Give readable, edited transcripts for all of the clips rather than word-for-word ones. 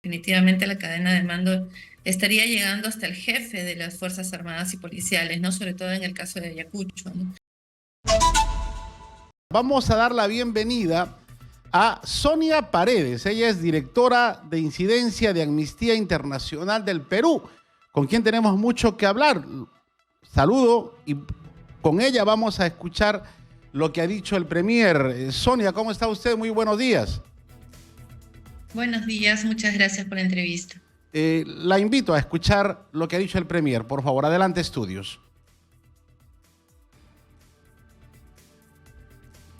Definitivamente la cadena de mando estaría llegando hasta el jefe de las Fuerzas Armadas y Policiales, ¿no? Sobre todo en el caso de Ayacucho, ¿no? Vamos a dar la bienvenida a Sonia Paredes. Ella es directora de incidencia de Amnistía Internacional del Perú, con quien tenemos mucho que hablar. Saludo y con ella vamos a escuchar lo que ha dicho el Premier. Sonia, ¿cómo está usted? Muy buenos días. Buenos días, muchas gracias por la entrevista. La invito a escuchar lo que ha dicho el Premier. Por favor, adelante, estudios.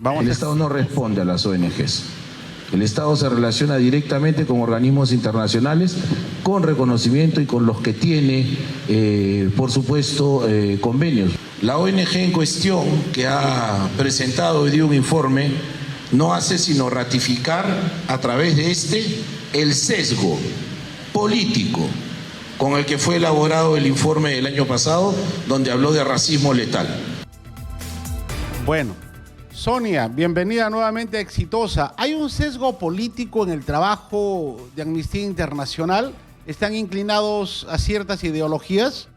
El Estado no responde a las ONGs. El Estado se relaciona directamente con organismos internacionales, con reconocimiento y con los que tiene, por supuesto, convenios. La ONG en cuestión, que ha presentado hoy día un informe, no hace sino ratificar a través de el sesgo político con el que fue elaborado el informe del año pasado, donde habló de racismo letal. Bueno, Sonia, bienvenida nuevamente, exitosa. ¿Hay un sesgo político en el trabajo de Amnistía Internacional? ¿Están inclinados a ciertas ideologías?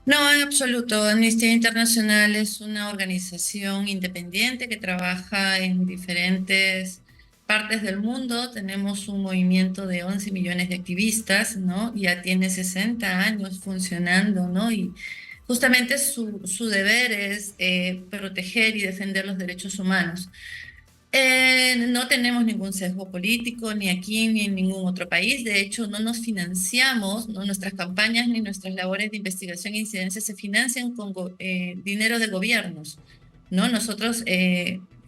No, en absoluto. Amnistía Internacional es una organización independiente que trabaja en diferentes partes del mundo. Tenemos un movimiento de 11 millones de activistas, ¿no? Ya tiene 60 años funcionando, ¿no? Y justamente su deber es proteger y defender los derechos humanos. No tenemos ningún sesgo político, ni aquí ni en ningún otro país. De hecho, no nos financiamos, ¿no? Nuestras campañas ni nuestras labores de investigación e incidencia se financian con dinero de gobiernos, ¿no? Nosotros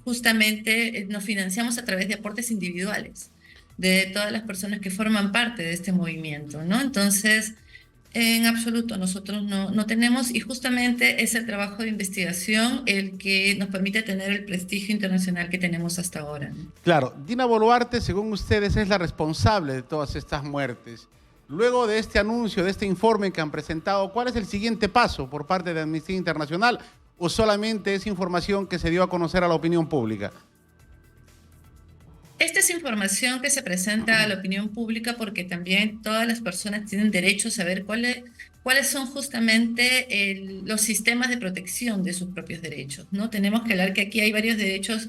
justamente nos financiamos a través de aportes individuales de todas las personas que forman parte de este movimiento, ¿no? Entonces, en absoluto, nosotros no tenemos, y justamente es el trabajo de investigación el que nos permite tener el prestigio internacional que tenemos hasta ahora, ¿no? Claro, Dina Boluarte, según ustedes, es la responsable de todas estas muertes. Luego de este anuncio, de este informe que han presentado, ¿cuál es el siguiente paso por parte de Amnistía Internacional? ¿O solamente es información que se dio a conocer a la opinión pública? Esta es información que se presenta a la opinión pública porque también todas las personas tienen derecho a saber cuáles son justamente los sistemas de protección de sus propios derechos, ¿no? Tenemos que hablar que aquí hay varios derechos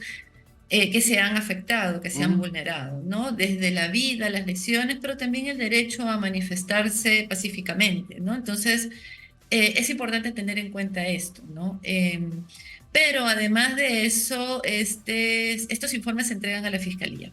que se han afectado, que se han vulnerado, ¿no? Desde la vida, las lesiones, pero también el derecho a manifestarse pacíficamente, ¿no? Entonces, es importante tener en cuenta esto, ¿no? Pero además de eso, estos informes se entregan a la Fiscalía,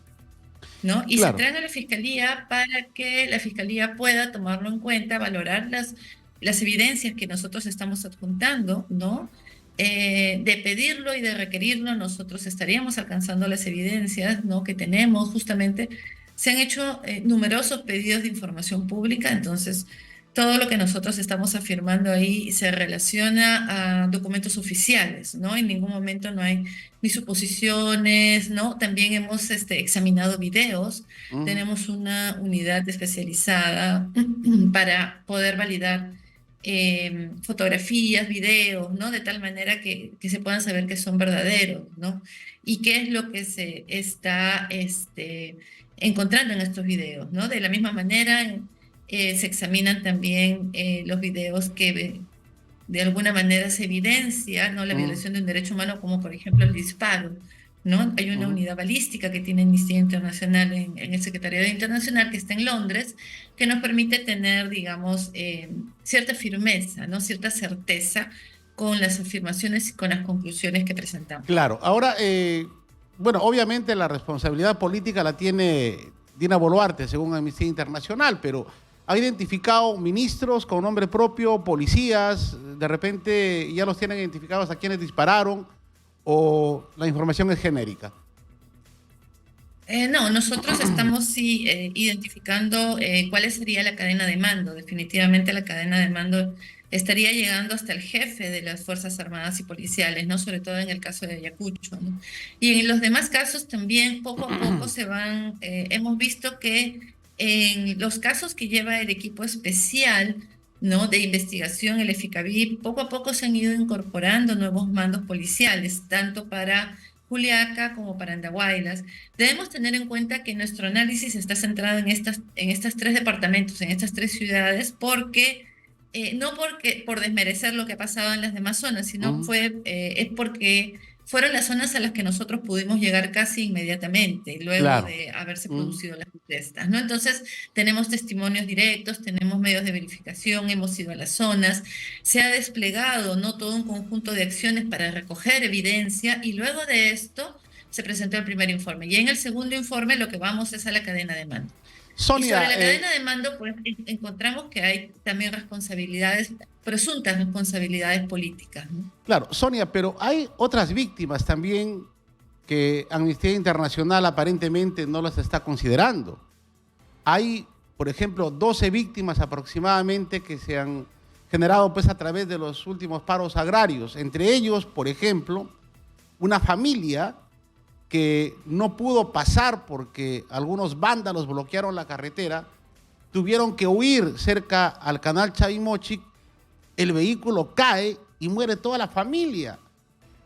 ¿no? Y se Claro. entregan a la Fiscalía para que la Fiscalía pueda tomarlo en cuenta, valorar las evidencias que nosotros estamos adjuntando, ¿no? De pedirlo y de requerirlo, nosotros estaríamos alcanzando las evidencias, ¿no? Que tenemos justamente. Se han hecho numerosos pedidos de información pública, entonces todo lo que nosotros estamos afirmando ahí se relaciona a documentos oficiales, ¿no? En ningún momento no hay ni suposiciones, ¿no? También hemos examinado videos, tenemos una unidad especializada para poder validar fotografías, videos, ¿no? De tal manera que se puedan saber que son verdaderos, ¿no? Y qué es lo que se está encontrando en estos videos, ¿no? De la misma manera, se examinan también los videos que de alguna manera se evidencia, ¿no? La violación de un derecho humano, como por ejemplo el disparo, ¿no? Hay una unidad balística que tiene Amnistía Internacional en el Secretariado Internacional que está en Londres, que nos permite tener, digamos, cierta firmeza, ¿no? Cierta certeza con las afirmaciones y con las conclusiones que presentamos. Claro, ahora, bueno, obviamente la responsabilidad política la tiene Dina Boluarte, según Amnistía Internacional, pero ha identificado ministros con nombre propio, policías, de repente ya los tienen identificados a quienes dispararon, o la información es genérica. No, nosotros estamos sí identificando cuál sería la cadena de mando. Definitivamente la cadena de mando estaría llegando hasta el jefe de las Fuerzas Armadas y Policiales, ¿no? Sobre todo en el caso de Ayacucho, ¿no? Y en los demás casos también poco a poco hemos visto que en los casos que lleva el equipo especial, ¿no? De investigación, el EFICAVIP, poco a poco se han ido incorporando nuevos mandos policiales, tanto para Juliaca como para Andahuaylas, debemos tener en cuenta que nuestro análisis está centrado en estas tres departamentos, en estas tres ciudades, porque no porque por desmerecer lo que ha pasado en las demás zonas, sino Ujú. es porque fueron las zonas a las que nosotros pudimos llegar casi inmediatamente, luego Claro. de haberse Ujú. producido las protestas, ¿no? Entonces, tenemos testimonios directos, tenemos medios de verificación, hemos ido a las zonas, se ha desplegado, ¿no?, todo un conjunto de acciones para recoger evidencia y luego de esto se presentó el primer informe. Y en el segundo informe lo que vamos es a la cadena de mando. Y sobre Sonia, la cadena de mando, pues encontramos que hay también responsabilidades, presuntas responsabilidades políticas, ¿no? claro, Sonia, pero hay otras víctimas también que Amnistía Internacional aparentemente no las está considerando. Hay, por ejemplo, 12 víctimas aproximadamente que se han generado pues a través de los últimos paros agrarios. Entre ellos, por ejemplo, una familia que no pudo pasar porque algunos vándalos bloquearon la carretera, tuvieron que huir cerca al canal Chavimochic, el vehículo cae y muere toda la familia.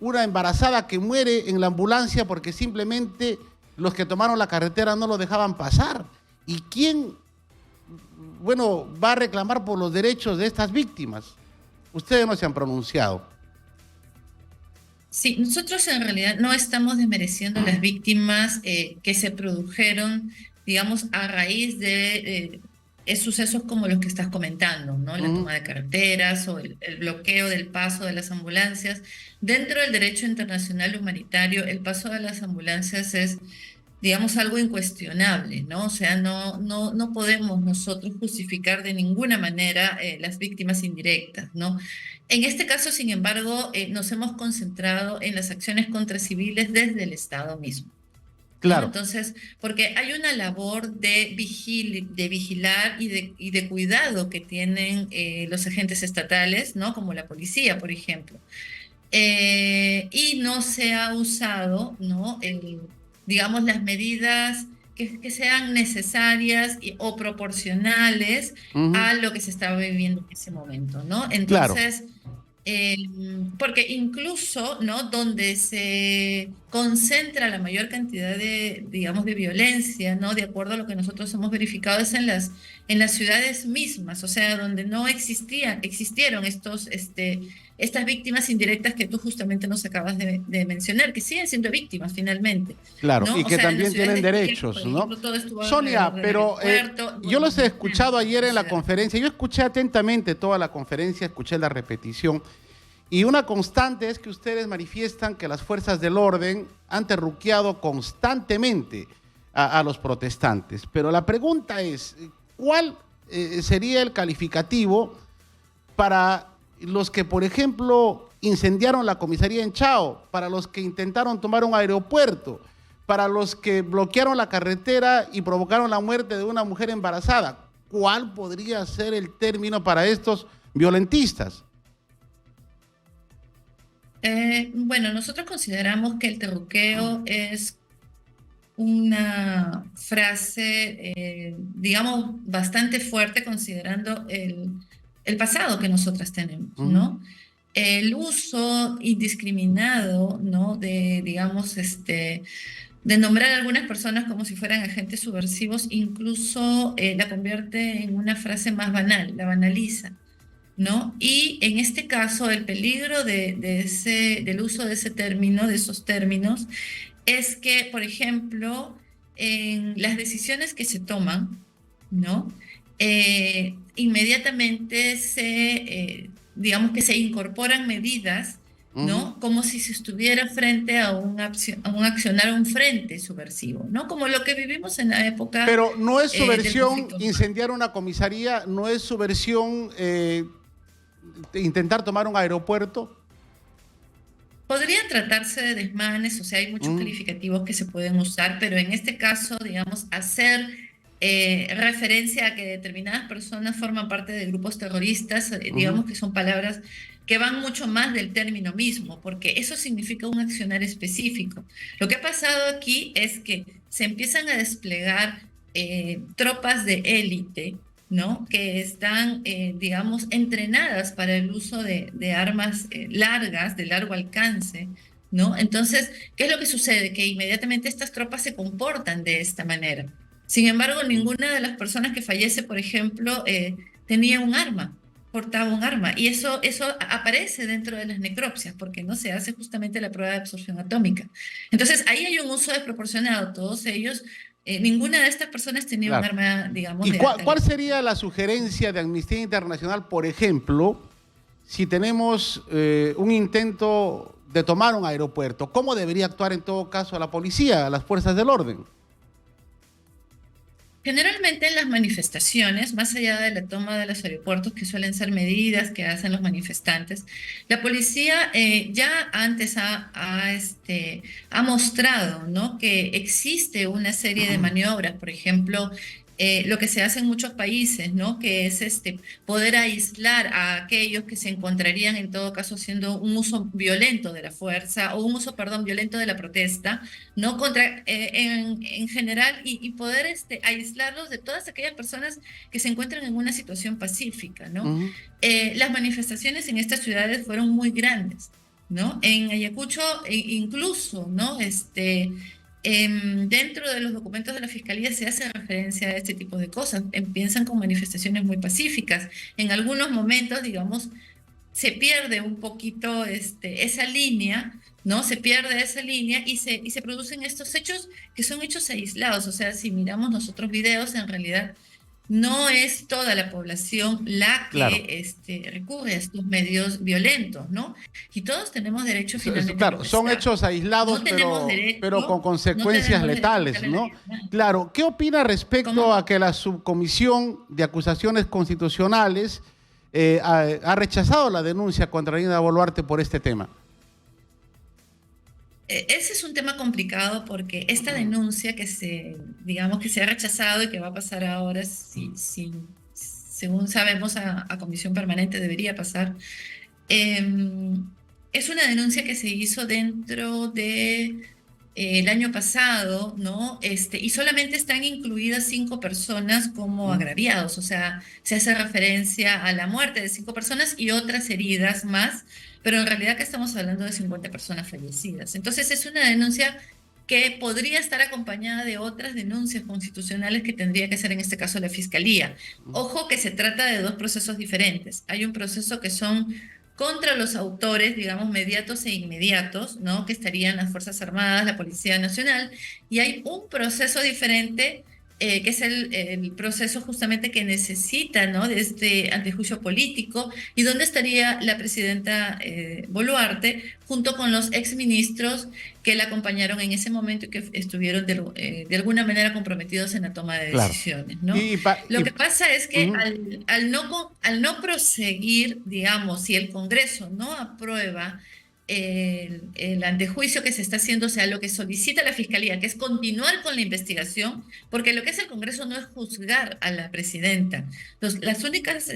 Una embarazada que muere en la ambulancia porque simplemente los que tomaron la carretera no lo dejaban pasar. ¿Y quién, bueno, va a reclamar por los derechos de estas víctimas? Ustedes no se han pronunciado. Sí, nosotros en realidad no estamos desmereciendo las víctimas que se produjeron, digamos, a raíz de sucesos como los que estás comentando, ¿no? La Ujú. toma de carreteras o el bloqueo del paso de las ambulancias. Dentro del derecho internacional humanitario, el paso de las ambulancias es, digamos, algo incuestionable, ¿no? O sea, no podemos nosotros justificar de ninguna manera las víctimas indirectas, ¿no? En este caso, sin embargo, nos hemos concentrado en las acciones contra civiles desde el Estado mismo, ¿no? Claro, Entonces, porque hay una labor de vigilar y de cuidado que tienen los agentes estatales, ¿no? Como la policía, por ejemplo. Y no se ha usado, ¿no?, digamos, las medidas que sean necesarias o proporcionales ujú, a lo que se estaba viviendo en ese momento, ¿no? claro, Entonces, eh, porque incluso, ¿no?, donde se concentra la mayor cantidad de, digamos, de violencia, ¿no?, de acuerdo a lo que nosotros hemos verificado, es en las ciudades mismas, o sea, donde no existieron estas víctimas indirectas que tú justamente nos acabas de mencionar, que siguen siendo víctimas finalmente, claro, ¿no? y O que sea, en las también ciudades tienen de Quito, por derechos, ¿no? ejemplo, todo estuvo alrededor Sonia, del pero aeropuerto, yo bueno, los he escuchado ayer en la ciudad. conferencia, yo escuché atentamente toda la conferencia, escuché la repetición, y una constante es que ustedes manifiestan que las fuerzas del orden han terruqueado constantemente a los protestantes. Pero la pregunta es, ¿cuál sería el calificativo para los que, por ejemplo, incendiaron la comisaría en Chao, para los que intentaron tomar un aeropuerto, para los que bloquearon la carretera y provocaron la muerte de una mujer embarazada? ¿Cuál podría ser el término para estos violentistas? Bueno, nosotros consideramos que el terruqueo es una frase, digamos, bastante fuerte considerando el pasado que nosotras tenemos, Ujú, ¿no? El uso indiscriminado, ¿no?, de, digamos, de nombrar a algunas personas como si fueran agentes subversivos, incluso la convierte en una frase más banal, la banaliza, ¿no? Y en este caso, el peligro del uso de ese término, de esos términos, es que, por ejemplo, en las decisiones que se toman, ¿no? Inmediatamente digamos que se incorporan medidas, ujú. ¿no? Como si se estuviera frente a a un accionar, a un frente subversivo, ¿no? Como lo que vivimos en la época Pero no es su del versión conflicto armado. incendiar una comisaría, no es su versión intentar tomar un aeropuerto. Podrían tratarse de desmanes, o sea, hay muchos Mm, calificativos que se pueden usar, pero en este caso, digamos, hacer referencia a que determinadas personas forman parte de grupos terroristas, ujú. digamos que son palabras que van mucho más del término mismo, porque eso significa un accionar específico. Lo que ha pasado aquí es que se empiezan a desplegar tropas de élite, ¿no?, que están, digamos, entrenadas para el uso de armas largas, de largo alcance, ¿no? Entonces, ¿qué es lo que sucede? Que inmediatamente estas tropas se comportan de esta manera. Sin embargo, ninguna de las personas que fallece, por ejemplo, tenía un arma, portaba un arma. Y eso aparece dentro de las necropsias, porque no se hace justamente la prueba de absorción atómica. Entonces, ahí hay un uso desproporcionado. Todos ellos, ninguna de estas personas tenía un Claro. arma, digamos, ¿Y de cuál, alta cuál letalidad. sería la sugerencia de Amnistía Internacional, por ejemplo, si tenemos un intento de tomar un aeropuerto? ¿Cómo debería actuar en todo caso la policía, las fuerzas del orden? Generalmente en las manifestaciones, más allá de la toma de los aeropuertos, que suelen ser medidas que hacen los manifestantes, la policía ya antes ha mostrado, ¿no?, que existe una serie de maniobras, por ejemplo, lo que se hace en muchos países, ¿no?, que es poder aislar a aquellos que se encontrarían en todo caso haciendo un uso violento de la fuerza o un uso, perdón, violento de la protesta, ¿no? En general y poder aislarlos de todas aquellas personas que se encuentran en una situación pacífica, ¿no? Ujú. Las manifestaciones en estas ciudades fueron muy grandes, ¿no? En Ayacucho incluso, ¿no? Dentro de los documentos de la Fiscalía se hace referencia a este tipo de cosas. Empiezan con manifestaciones muy pacíficas. En algunos momentos, digamos, se pierde un poquito esa línea, ¿no? Se pierde esa línea y se producen estos hechos que son hechos aislados. O sea, si miramos nosotros videos, en realidad no es toda la población la Claro. que recurre a estos medios violentos, ¿no? Y todos tenemos derecho finalmente a Claro, son protestar. hechos aislados, No tenemos pero con derecho, no consecuencias tenemos derecho a letales, quitarle la ¿no? vida a nadie. Claro, ¿qué opina respecto ¿Cómo? a que la Subcomisión de Acusaciones Constitucionales ha rechazado la denuncia contra Dina Boluarte por este tema? Ese es un tema complicado porque esta denuncia digamos que se ha rechazado y que va a pasar ahora, según sabemos, a comisión permanente debería pasar, es una denuncia que se hizo dentro de el año pasado, ¿no? Y solamente están incluidas 5 personas como agraviados, o sea, se hace referencia a la muerte de 5 personas y otras heridas más, pero en realidad que estamos hablando de 50 personas fallecidas. Entonces es una denuncia que podría estar acompañada de otras denuncias constitucionales que tendría que hacer en este caso la Fiscalía. Ojo que se trata de 2 procesos diferentes. Hay un proceso que son contra los autores, digamos, mediatos e inmediatos, ¿no?, que estarían las Fuerzas Armadas, la Policía Nacional, y hay un proceso diferente que es el proceso justamente que necesita, ¿no?, de este antejuicio político, y donde estaría la presidenta Boluarte, junto con los exministros que la acompañaron en ese momento y que estuvieron de alguna manera comprometidos en la toma de Claro. decisiones, ¿no? Lo que pasa es que al no proseguir, digamos, si el Congreso no aprueba el antejuicio que se está haciendo, o sea, lo que solicita la Fiscalía, que es continuar con la investigación, porque lo que hace el Congreso no es juzgar a la presidenta. Las únicas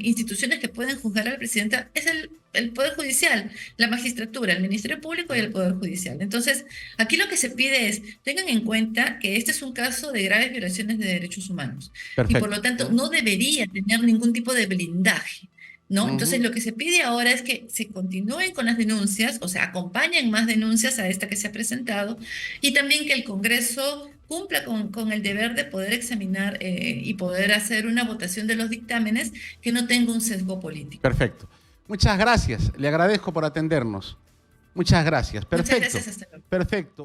instituciones que pueden juzgar a la presidenta es el Poder Judicial, la magistratura, el Ministerio Público y el Poder Judicial. Entonces, aquí lo que se pide es, tengan en cuenta que este es un caso de graves violaciones de derechos humanos. Perfecto. Y por lo tanto, no debería tener ningún tipo de blindaje, ¿no? Entonces, lo que se pide ahora es que se continúen con las denuncias, o sea, acompañen más denuncias a esta que se ha presentado, y también que el Congreso cumpla con el deber de poder examinar y poder hacer una votación de los dictámenes que no tenga un sesgo político. Perfecto. Muchas gracias. Le agradezco por atendernos. Muchas gracias. Perfecto. Muchas gracias. Hasta luego. Perfecto.